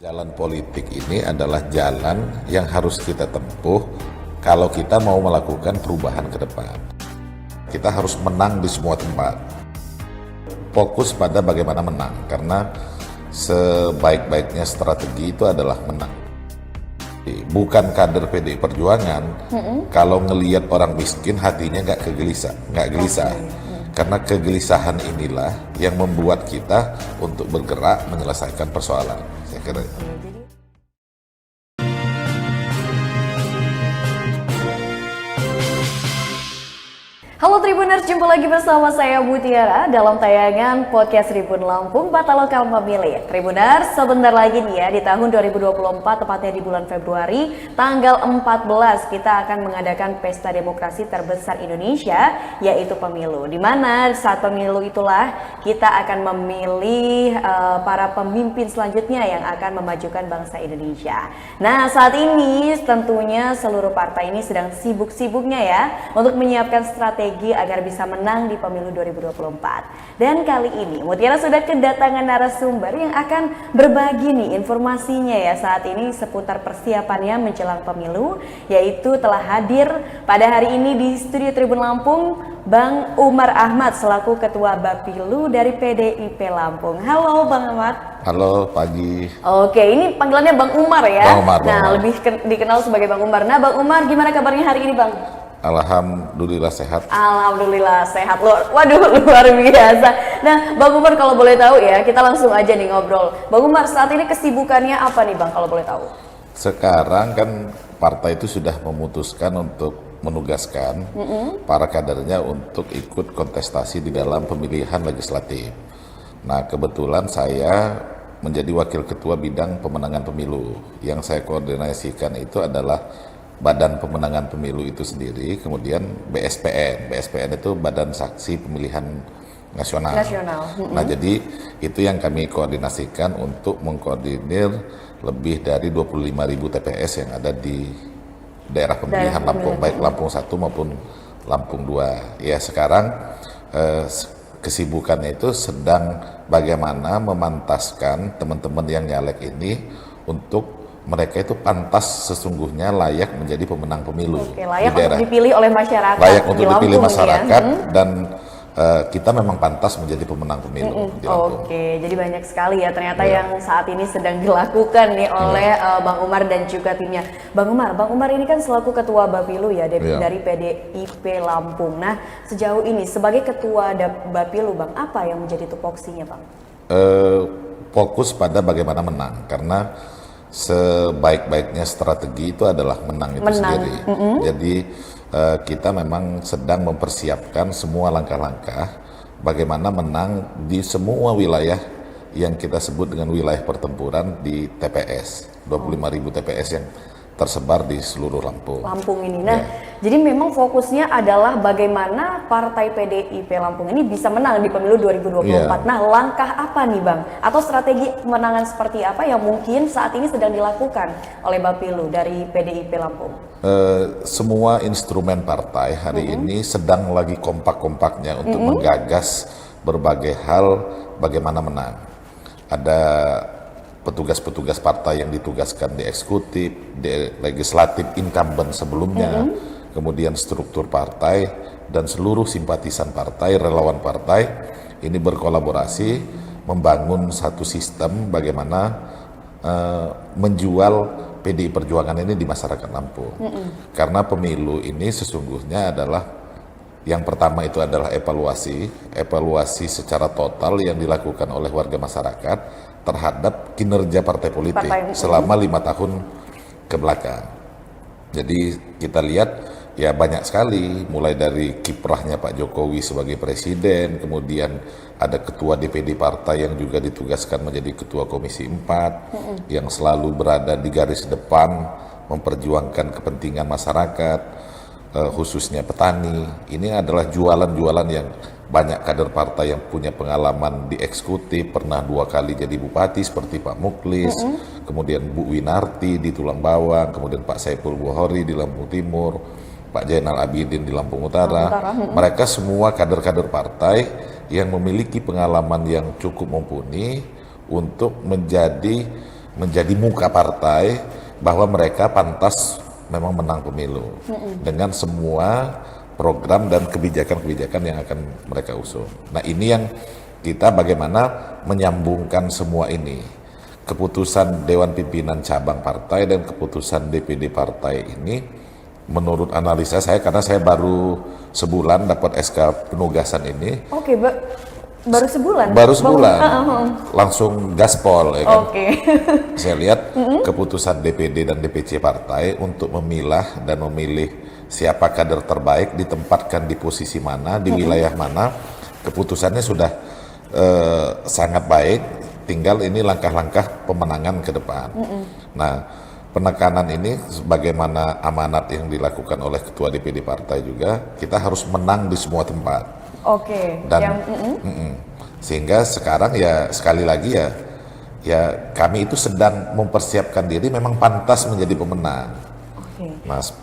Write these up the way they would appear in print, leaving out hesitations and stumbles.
Jalan politik ini adalah jalan yang harus kita tempuh kalau kita mau melakukan perubahan ke depan. Kita harus menang di semua tempat. Fokus pada bagaimana menang, karena sebaik-baiknya strategi itu adalah menang. Bukan kader PDI Perjuangan, kalau ngelihat orang miskin hatinya nggak gelisah. Karena kegelisahan inilah yang membuat kita untuk bergerak menyelesaikan persoalan. Saya kira. Halo Tribuners, jumpa lagi bersama saya Mutiara dalam tayangan Podcast Tribun Lampung Bata Lokal Memilih. Tribuners, sebentar lagi nih ya, di tahun 2024, tepatnya di bulan Februari, tanggal 14, kita akan mengadakan pesta demokrasi terbesar Indonesia, yaitu pemilu. Di mana saat pemilu itulah kita akan memilih para pemimpin selanjutnya yang akan memajukan bangsa Indonesia. Nah, saat ini tentunya seluruh partai ini sedang sibuk-sibuknya ya untuk menyiapkan strategi agar bisa menang di pemilu 2024. Dan kali ini Mutiara sudah kedatangan narasumber yang akan berbagi nih informasinya ya saat ini seputar persiapannya menjelang pemilu, yaitu telah hadir pada hari ini di studio Tribun Lampung Bang Umar Ahmad selaku Ketua Bapilu dari PDIP Lampung. Halo Bang Ahmad. Halo, pagi. Oke, ini panggilannya Bang Umar ya. Bang Umar. Lebih dikenal sebagai Bang Umar. Nah, Bang Umar, gimana kabarnya hari ini, Bang? Alhamdulillah sehat. Alhamdulillah sehat. Waduh, luar biasa. Nah, Bang Umar kalau boleh tahu ya, kita langsung aja nih ngobrol. Bang Umar, saat ini kesibukannya apa nih Bang kalau boleh tahu? Sekarang kan partai itu sudah memutuskan untuk menugaskan para kadernya untuk ikut kontestasi di dalam pemilihan legislatif. Nah, kebetulan saya menjadi wakil ketua bidang pemenangan pemilu. Yang saya koordinasikan itu adalah Badan Pemenangan Pemilu itu sendiri, kemudian BSPN. BSPN itu Badan Saksi Pemilihan Nasional. Nah, jadi itu yang kami koordinasikan untuk mengkoordinir lebih dari 25.000 TPS yang ada di daerah pemilihan Lampung, baik Lampung 1 maupun Lampung 2. Ya, sekarang kesibukannya itu sedang bagaimana memantaskan teman-teman yang nyalek ini untuk mereka itu pantas sesungguhnya layak menjadi pemenang pemilu. Oke, layak untuk dipilih oleh masyarakat. Layak untuk dipilih masyarakat dan kita memang pantas menjadi pemenang pemilu di Lampung. Oke, jadi banyak sekali ya ternyata yang saat ini sedang dilakukan nih oleh Bang Umar dan juga timnya. Bang Umar ini kan selaku Ketua Bapilu ya dari PDIP Lampung. Nah, sejauh ini sebagai Ketua Bapilu, Bang, apa yang menjadi tupoksinya, Bang? Fokus pada bagaimana menang, karena sebaik-baiknya strategi itu adalah menang itu sendiri. Jadi kita memang sedang mempersiapkan semua langkah-langkah bagaimana menang di semua wilayah yang kita sebut dengan wilayah pertempuran di TPS, 25.000 TPS yang tersebar di seluruh Lampung ini. Nah, jadi memang fokusnya adalah bagaimana partai PDIP Lampung ini bisa menang di pemilu 2024. Nah, langkah apa nih Bang? Atau strategi kemenangan seperti apa yang mungkin saat ini sedang dilakukan oleh Bapilu dari PDIP Lampung? Semua instrumen partai hari ini sedang lagi kompak-kompaknya untuk menggagas berbagai hal bagaimana menang. Ada petugas-petugas partai yang ditugaskan di eksekutif, di legislatif incumbent sebelumnya, kemudian struktur partai dan seluruh simpatisan partai, relawan partai ini berkolaborasi membangun satu sistem bagaimana menjual PDI Perjuangan ini di masyarakat Lampung. Karena pemilu ini sesungguhnya adalah yang pertama itu adalah evaluasi secara total yang dilakukan oleh warga masyarakat terhadap kinerja partai politik selama 5 tahun ke belakang. Jadi kita lihat ya banyak sekali, mulai dari kiprahnya Pak Jokowi sebagai presiden, kemudian ada ketua DPD partai yang juga ditugaskan menjadi ketua Komisi 4 yang selalu berada di garis depan memperjuangkan kepentingan masyarakat, khususnya petani. Ini adalah jualan-jualan yang banyak kader partai yang punya pengalaman di eksekutif, pernah 2 kali jadi bupati seperti Pak Muklis, kemudian Bu Winarti di Tulang Bawang, kemudian Pak Saiful Bukhori di Lampung Timur, Pak Zainal Abidin di Lampung Utara. Mereka semua kader-kader partai yang memiliki pengalaman yang cukup mumpuni untuk menjadi menjadi muka partai bahwa mereka pantas memang menang pemilu dengan semua program dan kebijakan-kebijakan yang akan mereka usung. Nah, ini yang kita bagaimana menyambungkan semua ini. Keputusan Dewan Pimpinan Cabang Partai dan keputusan DPD Partai ini menurut analisa saya, karena saya baru sebulan dapat SK penugasan ini. Oke, baru sebulan? Baru sebulan, langsung gaspol ya kan. Oke. Saya lihat keputusan DPD dan DPC partai untuk memilah dan memilih siapa kader terbaik, ditempatkan di posisi mana, di wilayah mana, keputusannya sudah sangat baik, tinggal ini langkah-langkah pemenangan ke depan. Nah, penekanan ini sebagaimana amanat yang dilakukan oleh Ketua DPD Partai juga, kita harus menang di semua tempat. Oke. Dan sehingga sekarang ya sekali lagi ya kami itu sedang mempersiapkan diri memang pantas menjadi pemenang. Mas,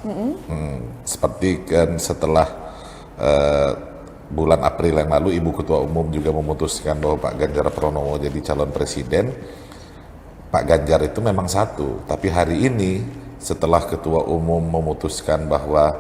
seperti kan setelah bulan April yang lalu Ibu Ketua Umum juga memutuskan bahwa Pak Ganjar Pranowo jadi calon presiden. Pak Ganjar itu memang satu, tapi hari ini setelah Ketua Umum memutuskan bahwa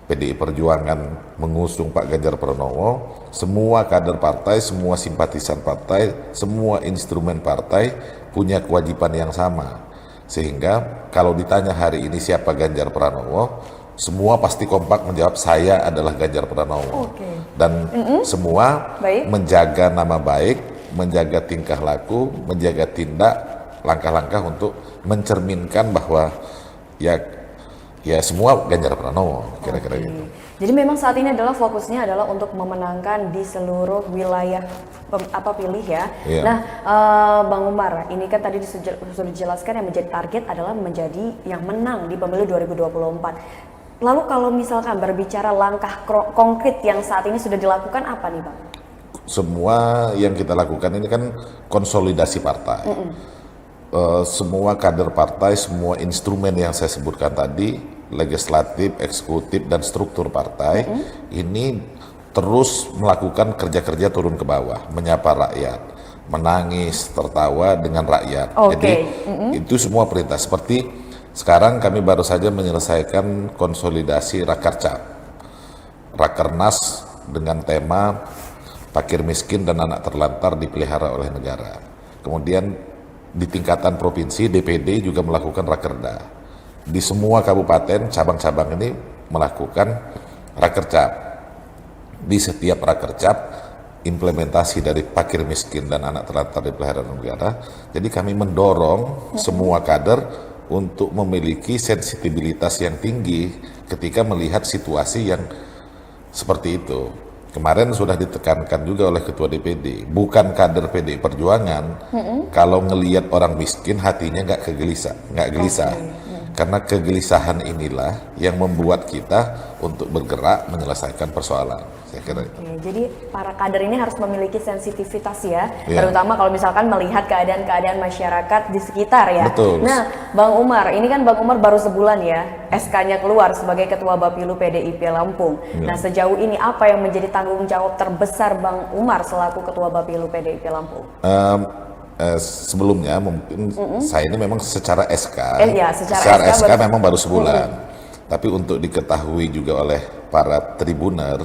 PDI Perjuangan mengusung Pak Ganjar Pranowo, semua kader partai, semua simpatisan partai, semua instrumen partai punya kewajiban yang sama. Sehingga kalau ditanya hari ini siapa Ganjar Pranowo, semua pasti kompak menjawab saya adalah Ganjar Pranowo. Dan semua menjaga nama baik, menjaga tingkah laku, menjaga tindak, langkah-langkah untuk mencerminkan bahwa ya semua Ganjar Pranowo, kira-kira gitu. Jadi memang saat ini adalah fokusnya adalah untuk memenangkan di seluruh wilayah pilih ya. Nah, Bang Umar, ini kan tadi sudah dijelaskan yang menjadi target adalah menjadi yang menang di pemilu 2024. Lalu kalau misalkan berbicara langkah konkret yang saat ini sudah dilakukan apa nih, Bang? Semua yang kita lakukan ini kan konsolidasi partai. Semua kader partai, semua instrumen yang saya sebutkan tadi, legislatif, eksekutif, dan struktur partai, ini terus melakukan kerja-kerja turun ke bawah, menyapa rakyat, menangis, tertawa dengan rakyat. Jadi itu semua perintah. Seperti sekarang kami baru saja menyelesaikan konsolidasi Rakernas dengan tema fakir miskin dan anak terlantar dipelihara oleh negara. Kemudian di tingkatan provinsi, DPD juga melakukan rakerda. Di semua kabupaten, cabang-cabang ini melakukan rakercap. Di setiap rakercap, implementasi dari fakir miskin dan anak terlantar dipelihara negara. Jadi kami mendorong semua kader untuk memiliki sensitivitas yang tinggi ketika melihat situasi yang seperti itu. Kemarin sudah ditekankan juga oleh Ketua DPD, bukan kader PDI Perjuangan, kalau ngelihat orang miskin hatinya nggak gelisah. Karena kegelisahan inilah yang membuat kita untuk bergerak menyelesaikan persoalan. Saya kira itu. Jadi para kader ini harus memiliki sensitivitas ya, terutama kalau misalkan melihat keadaan-keadaan masyarakat di sekitar ya. Betul. Nah, Bang Umar, ini kan Bang Umar baru sebulan ya, SK-nya keluar sebagai Ketua Bapilu PDIP Lampung. Nah, sejauh ini apa yang menjadi tanggung jawab terbesar Bang Umar selaku Ketua Bapilu PDIP Lampung? Sebelumnya mungkin saya ini memang secara SK, secara SK memang baru sebulan. Tapi untuk diketahui juga oleh para tribuner,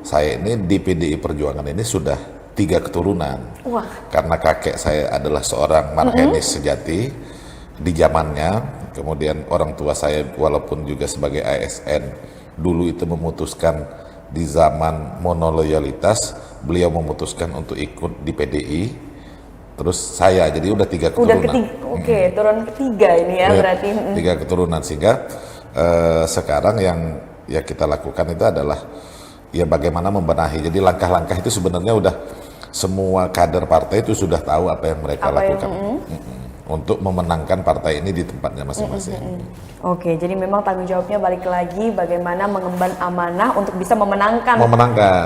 saya ini di PDI Perjuangan ini sudah 3 keturunan. Wah. Karena kakek saya adalah seorang marhenis sejati di zamannya, kemudian orang tua saya walaupun juga sebagai ASN dulu itu memutuskan di zaman monoloyalitas, beliau memutuskan untuk ikut di PDI. Terus saya, jadi udah 3 keturunan. Turun ketiga ini ya berarti. 3 keturunan, sehingga sekarang yang ya kita lakukan itu adalah ya bagaimana membenahi. Jadi langkah-langkah itu sebenarnya udah semua kader partai itu sudah tahu apa yang mereka lakukan untuk memenangkan partai ini di tempatnya masing-masing. Oke, jadi memang tanggung jawabnya balik lagi bagaimana mengemban amanah untuk bisa memenangkan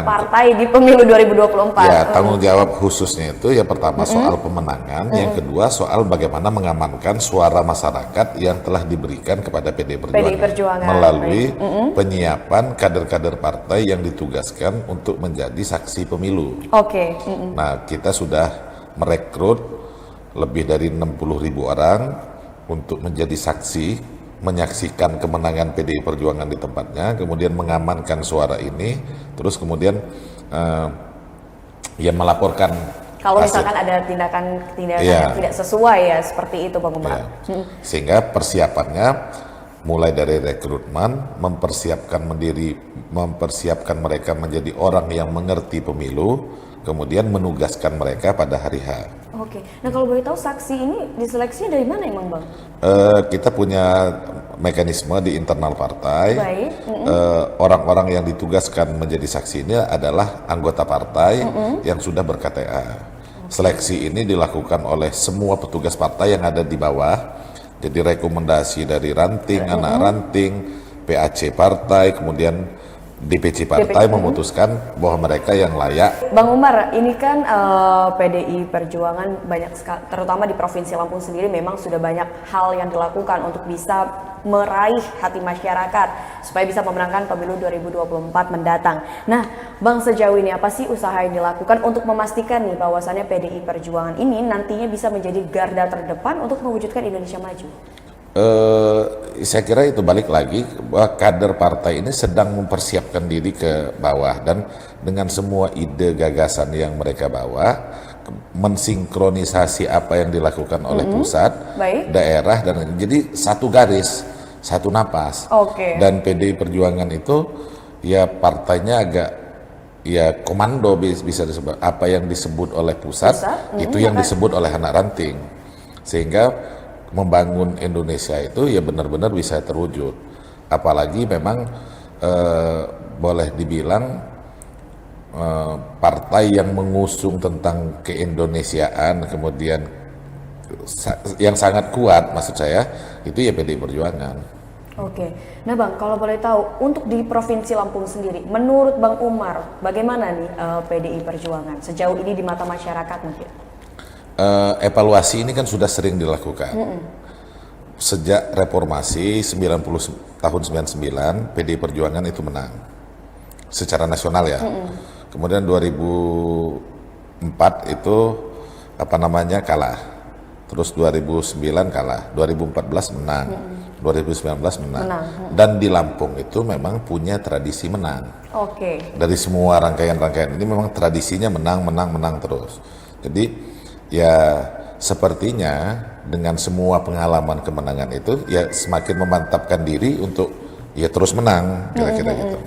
partai di pemilu 2024. Ya, tanggung jawab khususnya itu ya pertama soal pemenangan, yang kedua soal bagaimana mengamankan suara masyarakat yang telah diberikan kepada PDI Perjuangan melalui penyiapan kader-kader partai yang ditugaskan untuk menjadi saksi pemilu. Oke. Nah, kita sudah merekrut lebih dari 60.000 orang untuk menjadi saksi, menyaksikan kemenangan PDI Perjuangan di tempatnya, kemudian mengamankan suara ini, terus kemudian ya melaporkan kalau hasil. misalkan ada tindakan Iya. yang tidak sesuai ya seperti itu Bang Umar. Ya. Sehingga persiapannya mulai dari rekrutmen, mempersiapkan mereka menjadi orang yang mengerti pemilu, kemudian menugaskan mereka pada hari H. Oke, nah kalau boleh tahu saksi ini diseleksinya dari mana emang Bang? Kita punya mekanisme di internal partai. Baik. Orang-orang yang ditugaskan menjadi saksi ini adalah anggota partai yang sudah ber-KTA. Seleksi ini dilakukan oleh semua petugas partai yang ada di bawah. Jadi rekomendasi dari ranting, anak ranting, PAC partai, kemudian DPC partai memutuskan bahwa mereka yang layak. Bang Umar, ini kan PDI Perjuangan banyak sekali, terutama di Provinsi Lampung sendiri memang sudah banyak hal yang dilakukan untuk bisa meraih hati masyarakat supaya bisa memenangkan pemilu 2024 mendatang. Nah, Bang, sejauh ini apa sih usaha yang dilakukan untuk memastikan nih bahwasannya PDI Perjuangan ini nantinya bisa menjadi garda terdepan untuk mewujudkan Indonesia maju? Saya kira itu balik lagi bahwa kader partai ini sedang mempersiapkan diri ke bawah, dan dengan semua ide gagasan yang mereka bawa, mensinkronisasi apa yang dilakukan oleh pusat, daerah, dan jadi satu garis, satu napas. Dan PDI Perjuangan itu ya partainya agak ya komando bisa disebut, apa yang disebut oleh pusat itu yang disebut oleh anak ranting, sehingga membangun Indonesia itu ya benar-benar bisa terwujud. Apalagi memang boleh dibilang partai yang mengusung tentang keindonesiaan, kemudian yang sangat kuat maksud saya itu ya PDI Perjuangan. Oke, nah Bang, kalau boleh tahu untuk di Provinsi Lampung sendiri, menurut Bang Umar bagaimana nih PDI Perjuangan sejauh ini di mata masyarakat mungkin? Evaluasi ini kan sudah sering dilakukan. Sejak reformasi tahun 99, PDI Perjuangan itu menang secara nasional ya. Kemudian 2004 itu kalah. Terus 2009 kalah, 2014 menang, 2019 menang. Dan di Lampung itu memang punya tradisi menang. Dari semua rangkaian-rangkaian ini memang tradisinya menang terus. Jadi ya sepertinya dengan semua pengalaman kemenangan itu ya semakin memantapkan diri untuk ya terus menang, kira-kira gitu.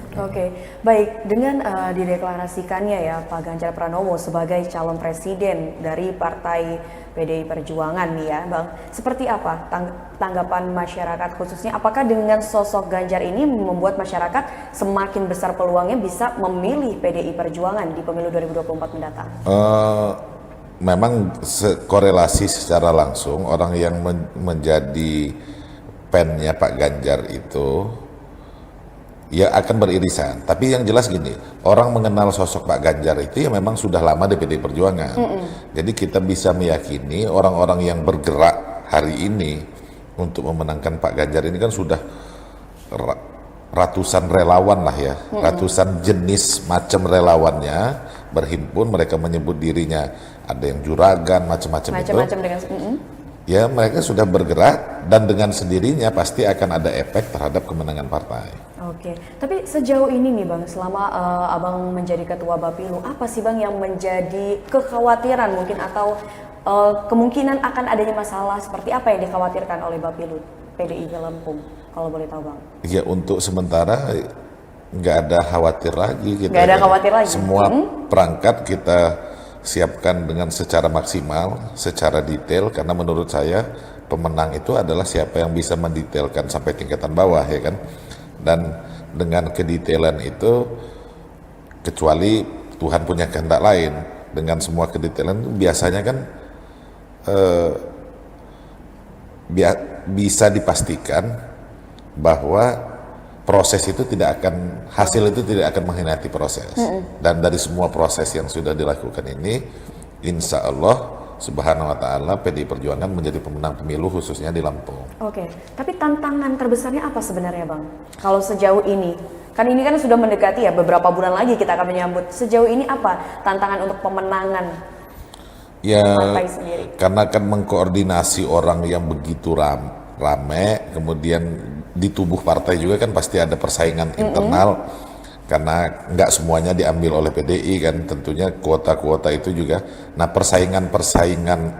Baik, dengan dideklarasikannya ya Pak Ganjar Pranowo sebagai calon presiden dari Partai PDI Perjuangan nih ya Bang, seperti apa tanggapan masyarakat khususnya, apakah dengan sosok Ganjar ini membuat masyarakat semakin besar peluangnya bisa memilih PDI Perjuangan di pemilu 2024 mendatang? Memang korelasi secara langsung orang yang menjadi pennya Pak Ganjar itu ya akan beririsan. Tapi yang jelas gini, orang mengenal sosok Pak Ganjar itu ya memang sudah lama di PDI Perjuangan. Jadi kita bisa meyakini orang-orang yang bergerak hari ini untuk memenangkan Pak Ganjar ini kan sudah ratusan relawan lah ya, ratusan jenis macam relawannya berhimpun, mereka menyebut dirinya ada yang juragan, macam-macam itu. Ya mereka sudah bergerak dan dengan sendirinya pasti akan ada efek terhadap kemenangan partai. Tapi sejauh ini nih Bang, selama Abang menjadi ketua Bapilu, apa sih Bang yang menjadi kekhawatiran mungkin atau kemungkinan akan adanya masalah seperti apa yang dikhawatirkan oleh Bapilu PDI Lampung, kalau boleh tahu Bang? Ya untuk sementara nggak ada khawatir lagi. Semua perangkat kita siapkan dengan secara maksimal, secara detail, karena menurut saya pemenang itu adalah siapa yang bisa mendetailkan sampai tingkatan bawah ya kan. Dan dengan kedetailan itu, kecuali Tuhan punya kehendak lain, dengan semua kedetailan itu biasanya kan bisa dipastikan bahwa proses itu hasil itu tidak akan mengkhianati proses. Dan dari semua proses yang sudah dilakukan ini, insya Allah Subhanahu wa ta'ala PDI Perjuangan menjadi pemenang pemilu khususnya di Lampung. Tapi tantangan terbesarnya apa sebenarnya Bang? Kalau sejauh ini, kan ini kan sudah mendekati ya, beberapa bulan lagi kita akan menyambut. Sejauh ini apa tantangan untuk pemenangan? Ya, partai sendiri? karena kan mengkoordinasi orang yang begitu rame, kemudian di tubuh partai juga kan pasti ada persaingan internal, karena nggak semuanya diambil oleh PDI kan, tentunya kuota-kuota itu juga. Nah, persaingan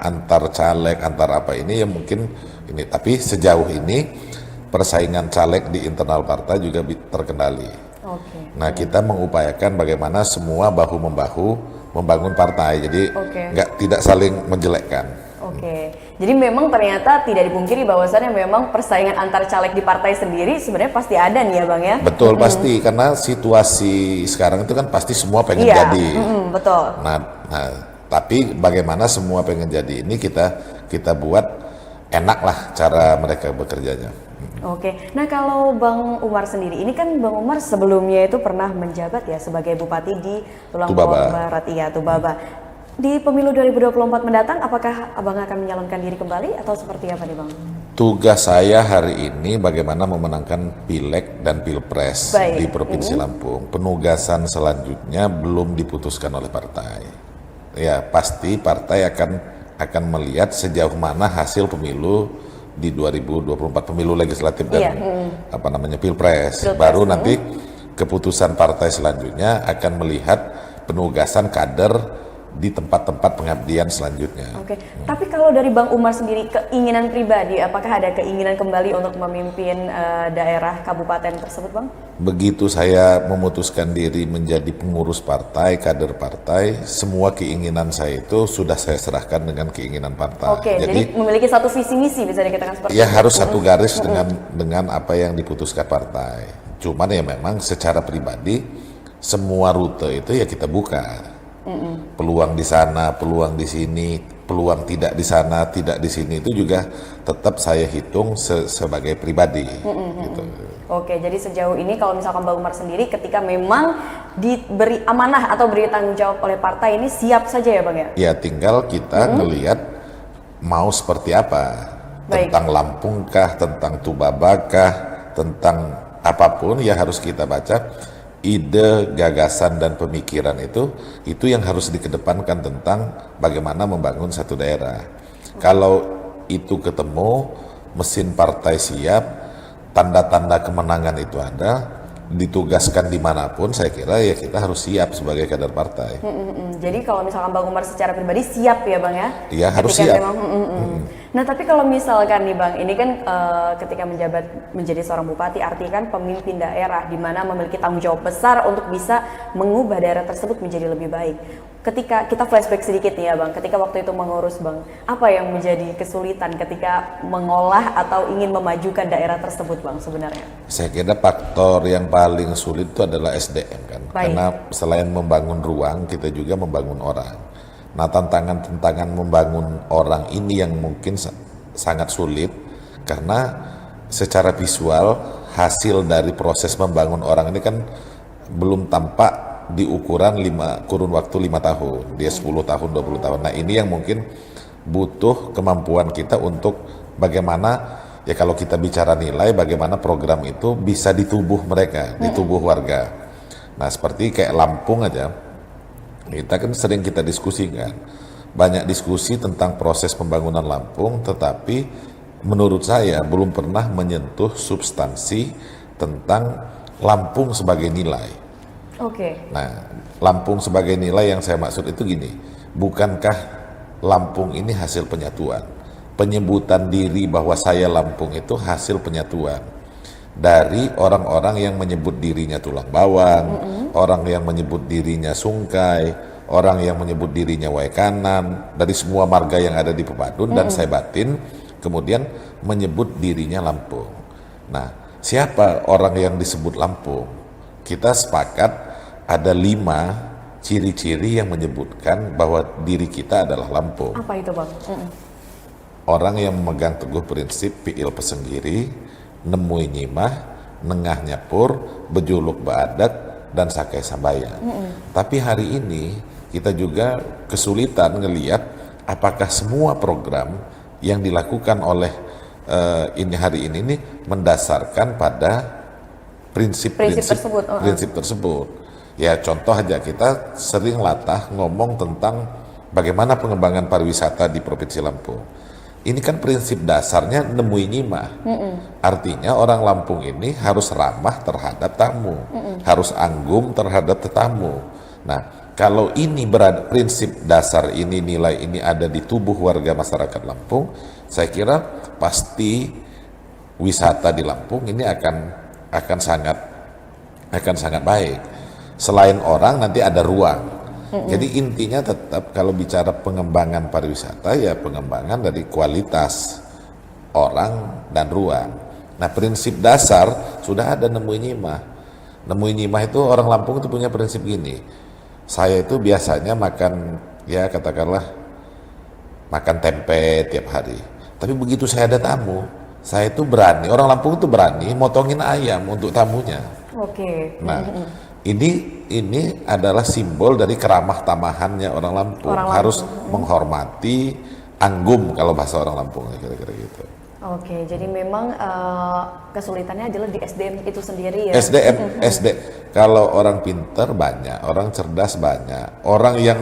antar caleg, antar apa ini ya mungkin ini, tapi sejauh ini persaingan caleg di internal partai juga terkendali. Oke. Nah, kita mengupayakan bagaimana semua bahu-membahu membangun partai, jadi tidak saling menjelekkan. Oke, jadi memang ternyata tidak dipungkiri bahwasannya memang persaingan antar caleg di partai sendiri sebenarnya pasti ada nih ya Bang ya? Betul, pasti, karena situasi sekarang itu kan pasti semua pengen Iya, jadi. betul. Nah, tapi bagaimana semua pengen jadi ini kita buat enak lah cara mereka bekerjanya. Oke, nah kalau Bang Umar sendiri, ini kan Bang Umar sebelumnya itu pernah menjabat ya sebagai Bupati di Tulang Barat, iya Tubaba. Di pemilu 2024 mendatang, apakah Abang akan menyalonkan diri kembali atau seperti apa nih Bang? Tugas saya hari ini bagaimana memenangkan Pileg dan Pilpres di Provinsi Lampung. Penugasan selanjutnya belum diputuskan oleh partai. Ya pasti partai akan melihat sejauh mana hasil pemilu di 2024, pemilu legislatif dan Pilpres. Baru nanti keputusan partai selanjutnya akan melihat penugasan kader di tempat-tempat pengabdian selanjutnya. Oke, tapi kalau dari Bang Umar sendiri, keinginan pribadi, apakah ada keinginan kembali untuk memimpin daerah kabupaten tersebut, Bang? Begitu saya memutuskan diri menjadi pengurus partai, kader partai, semua keinginan saya itu sudah saya serahkan dengan keinginan partai. Oke, jadi memiliki satu visi misi bisa dikatakan seperti ya itu. Harus satu garis dengan apa yang diputuskan partai. Cuman ya memang secara pribadi semua rute itu ya kita buka. Peluang di sana, peluang di sini, peluang tidak di sana, tidak di sini, itu juga tetap saya hitung sebagai pribadi. Gitu. Oke, jadi sejauh ini kalau misalkan Bang Umar sendiri ketika memang diberi amanah atau beri tanggung jawab oleh partai ini siap saja ya Bang ya? Ya tinggal kita ngelihat mau seperti apa. Tentang Lampung kah, tentang Tubaba kah, tentang apapun ya harus kita baca. Ide, gagasan, dan pemikiran itu yang harus dikedepankan tentang bagaimana membangun satu daerah. Kalau itu ketemu, mesin partai siap, tanda-tanda kemenangan itu ada, ditugaskan dimanapun, saya kira ya kita harus siap sebagai kader partai. Jadi kalau misalkan Bang Umar secara pribadi siap ya Bang ya? Iya harus siap. Nah tapi kalau misalkan nih Bang, ini kan ketika menjabat menjadi seorang bupati artinya kan pemimpin daerah di mana memiliki tanggung jawab besar untuk bisa mengubah daerah tersebut menjadi lebih baik. Ketika kita flashback sedikit nih ya Bang, ketika waktu itu mengurus Bang, apa yang menjadi kesulitan ketika mengolah atau ingin memajukan daerah tersebut Bang sebenarnya? Saya kira faktor yang paling sulit itu adalah SDM kan, karena selain membangun ruang, kita juga membangun orang. Nah tantangan membangun orang ini yang mungkin sangat sulit, karena secara visual hasil dari proses membangun orang ini kan belum tampak di ukuran kurun waktu 5 tahun, dia 10 tahun, 20 tahun. Nah ini yang mungkin butuh kemampuan kita untuk bagaimana, ya kalau kita bicara nilai, bagaimana program itu bisa di tubuh mereka, di tubuh warga. Nah seperti kayak Lampung aja, kita kan sering kita diskusikan, banyak diskusi tentang proses pembangunan Lampung, tetapi menurut saya belum pernah menyentuh substansi tentang Lampung sebagai nilai. Nah, Lampung sebagai nilai yang saya maksud itu gini, bukankah Lampung ini hasil penyatuan? Penyebutan diri bahwa saya Lampung itu hasil penyatuan dari orang-orang yang menyebut dirinya tulang bawang, orang yang menyebut dirinya sungkai, orang yang menyebut dirinya Waikanan, dari semua marga yang ada di Pepadun dan saya batin, kemudian menyebut dirinya Lampung. Nah, siapa orang yang disebut Lampung? Kita sepakat ada 5 ciri-ciri yang menyebutkan bahwa diri kita adalah Lampung. Apa itu Bang? Orang yang memegang teguh prinsip piil pesenggiri, nemui nyimah, nengah nyapur, bejuluk baadak, dan sakai sambayan. Tapi hari ini kita juga kesulitan ngelihat apakah semua program yang dilakukan oleh hari ini mendasarkan pada prinsip-prinsip tersebut. Ya contoh aja, kita sering latah ngomong tentang bagaimana pengembangan pariwisata di Provinsi Lampung. Ini kan prinsip dasarnya nemui nyimah. Artinya orang Lampung ini harus ramah terhadap tamu, harus anggum terhadap tetamu. Nah, kalau ini berada prinsip dasar ini, nilai ini ada di tubuh warga masyarakat Lampung, saya kira pasti wisata di Lampung ini akan sangat baik. Selain orang nanti ada ruang. Jadi intinya tetap kalau bicara pengembangan pariwisata ya pengembangan dari kualitas orang dan ruang. Nah, prinsip dasar sudah ada nemui nyimah. Nemui nyimah itu orang Lampung itu punya prinsip gini. Saya itu biasanya makan ya katakanlah makan tempe tiap hari. Tapi begitu saya ada tamu, saya itu berani, orang Lampung itu berani motongin ayam untuk tamunya. Oke. Nah, ini adalah simbol dari keramah tamahannya orang Lampung. Harus menghormati, anggum kalau bahasa orang Lampung, kira-kira gitu. Oke, jadi memang kesulitannya adalah di SDM itu sendiri ya. SD. Kalau orang pintar banyak, orang cerdas banyak, orang yang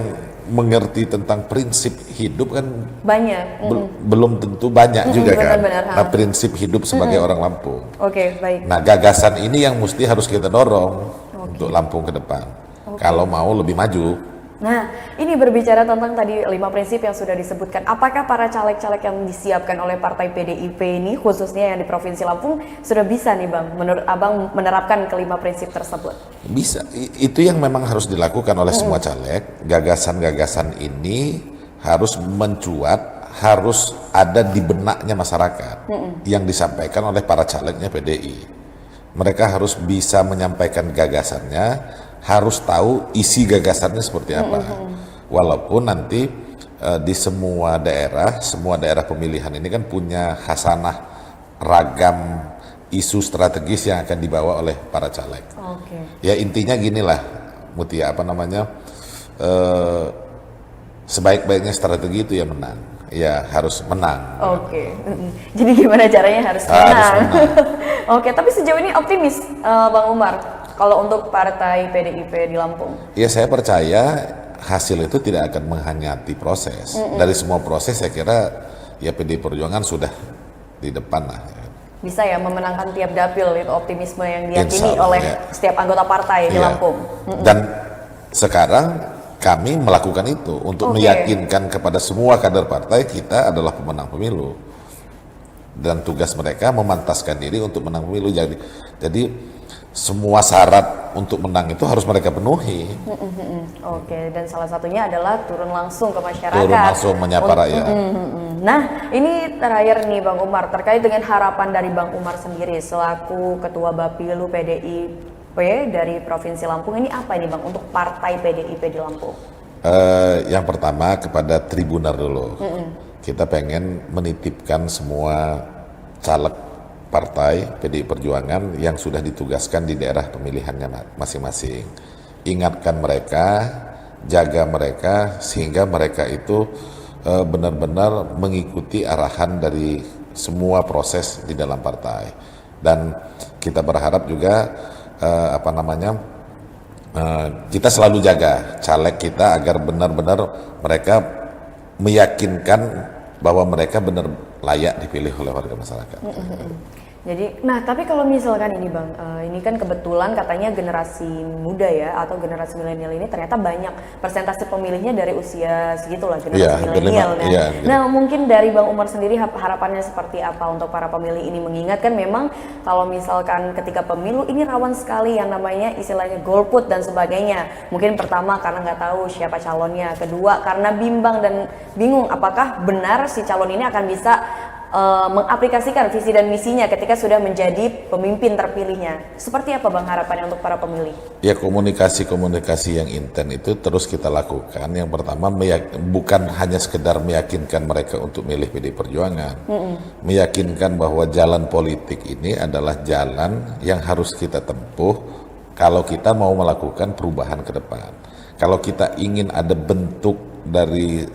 mengerti tentang prinsip hidup kan banyak. Belum tentu banyak juga kan. Benar, Nah, prinsip hidup sebagai orang Lampung. Oke, baik. Nah, gagasan ini yang mesti harus kita dorong untuk Lampung ke depan. Kalau mau lebih maju. Nah, ini berbicara tentang tadi 5 prinsip yang sudah disebutkan. Apakah para caleg-caleg yang disiapkan oleh Partai PDIP ini, khususnya yang di Provinsi Lampung, sudah bisa nih Bang, menurut Abang menerapkan kelima prinsip tersebut? Bisa. Itu yang memang harus dilakukan oleh semua caleg. Gagasan-gagasan ini harus mencuat, harus ada di benaknya masyarakat yang disampaikan oleh para calegnya PDI. Mereka harus bisa menyampaikan gagasannya, harus tahu isi gagasannya seperti apa. Walaupun nanti di semua daerah pemilihan ini kan punya khasanah ragam isu strategis yang akan dibawa oleh para caleg. Ya intinya ginilah, Mutia, sebaik-baiknya strategi itu ya menang. Ya harus menang. Jadi gimana caranya harus menang? Tapi sejauh ini optimis Bang Umar kalau untuk Partai PDIP di Lampung? Ya saya percaya hasil itu tidak akan menghanyati proses. Dari semua proses saya kira ya PDI Perjuangan sudah di depan lah. Bisa ya memenangkan tiap dapil, itu optimisme yang diyakini oleh setiap anggota partai di Lampung. Dan sekarang kami melakukan itu untuk meyakinkan kepada semua kader partai kita adalah pemenang pemilu. Dan tugas mereka memantaskan diri untuk menang pemilu. Jadi semua syarat untuk menang itu harus mereka penuhi. Dan salah satunya adalah turun langsung ke masyarakat. Turun langsung menyapa rakyat. Nah, ini terakhir nih Bang Umar, terkait dengan harapan dari Bang Umar sendiri selaku Ketua Bapilu PDIP dari Provinsi Lampung, ini apa ini Bang untuk Partai PDIP di Lampung? Yang pertama kepada Tribunar dulu. Kita pengen menitipkan semua caleg partai PDI Perjuangan yang sudah ditugaskan di daerah pemilihannya masing-masing. Ingatkan mereka, jaga mereka, sehingga mereka itu benar-benar mengikuti arahan dari semua proses di dalam partai. Dan kita berharap juga kita selalu jaga caleg kita agar benar-benar mereka meyakinkan bahwa mereka benar layak dipilih oleh warga masyarakat. Jadi, nah tapi kalau misalkan ini Bang, ini kan kebetulan katanya generasi muda ya atau generasi milenial ini ternyata banyak persentase pemilihnya dari usia segitulah, generasi milenial. Nah mungkin dari Bang Umar sendiri harapannya seperti apa untuk para pemilih ini, mengingatkan memang kalau misalkan ketika pemilu ini rawan sekali yang namanya istilahnya golput dan sebagainya. Mungkin pertama karena nggak tahu siapa calonnya, kedua karena bimbang dan bingung apakah benar si calon ini akan bisa mengaplikasikan visi dan misinya ketika sudah menjadi pemimpin terpilihnya. Seperti apa Bang harapannya untuk para pemilih? Ya komunikasi yang intens itu terus kita lakukan. Yang pertama bukan hanya sekedar meyakinkan mereka untuk milih PDI Perjuangan, meyakinkan bahwa jalan politik ini adalah jalan yang harus kita tempuh kalau kita mau melakukan perubahan ke depan. Kalau kita ingin ada bentuk dari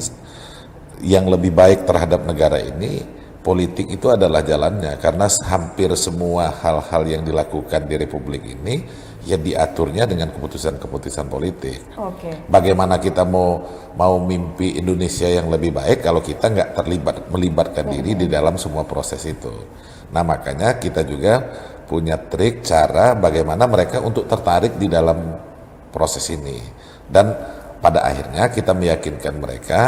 yang lebih baik terhadap negara ini, politik itu adalah jalannya, karena hampir semua hal-hal yang dilakukan di Republik ini ya diaturnya dengan keputusan-keputusan politik. Oke. Bagaimana kita mau mimpi Indonesia yang lebih baik kalau kita nggak melibatkan diri di dalam semua proses itu. Nah makanya kita juga punya trik cara bagaimana mereka untuk tertarik di dalam proses ini. Dan pada akhirnya kita meyakinkan mereka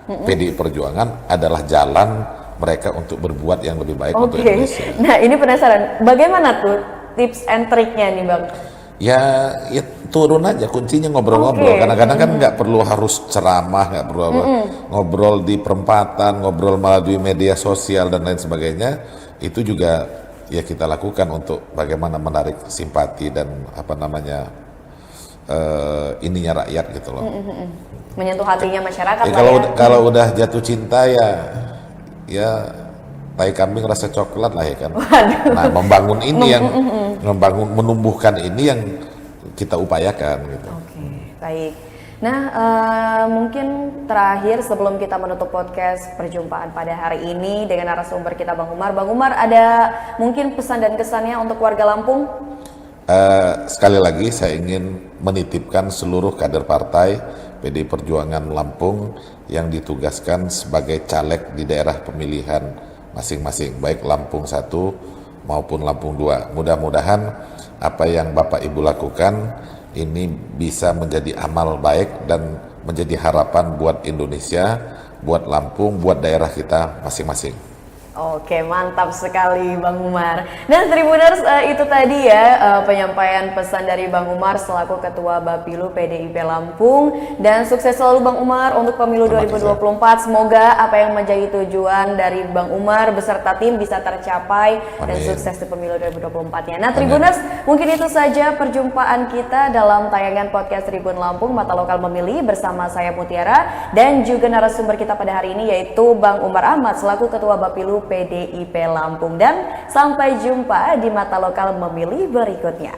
PDI Perjuangan adalah jalan mereka untuk berbuat yang lebih baik untuk Indonesia. Nah ini penasaran, bagaimana tuh tips and triknya nih Bang? Ya turun aja, kuncinya ngobrol-ngobrol. Kadang-kadang kan nggak perlu harus ceramah, nggak perlu ngobrol di perempatan, ngobrol melalui media sosial dan lain sebagainya. Itu juga ya kita lakukan untuk bagaimana menarik simpati dan ininya rakyat gitu loh. Menyentuh hatinya masyarakat. Kalau udah jatuh cinta ya tai kambing rasa coklat lah ya kan. Waduh. Nah membangun ini menumbuhkan ini yang kita upayakan gitu. Oke, baik. Nah, mungkin terakhir sebelum kita menutup podcast perjumpaan pada hari ini dengan narasumber kita Bang Umar. Bang Umar, ada mungkin pesan dan kesannya untuk warga Lampung? Sekali lagi saya ingin menitipkan seluruh kader partai PDI Perjuangan Lampung yang ditugaskan sebagai caleg di daerah pemilihan masing-masing, baik Lampung 1 maupun Lampung 2. Mudah-mudahan apa yang Bapak Ibu lakukan ini bisa menjadi amal baik dan menjadi harapan buat Indonesia, buat Lampung, buat daerah kita masing-masing. Oke, mantap sekali Bang Umar. Dan Tribuners, itu tadi ya penyampaian pesan dari Bang Umar selaku Ketua Bapilu PDIP Lampung. Dan sukses selalu Bang Umar untuk pemilu 2024. Semoga apa yang menjadi tujuan dari Bang Umar beserta tim bisa tercapai. Amin. Dan sukses di pemilu 2024-nya. Nah Tribuners, mungkin itu saja perjumpaan kita dalam tayangan podcast Tribun Lampung Mata Lokal Memilih bersama saya Mutiara dan juga narasumber kita pada hari ini yaitu Bang Umar Ahmad selaku Ketua Bapilu PDIP Lampung, dan sampai jumpa di Mata Lokal Memilih berikutnya.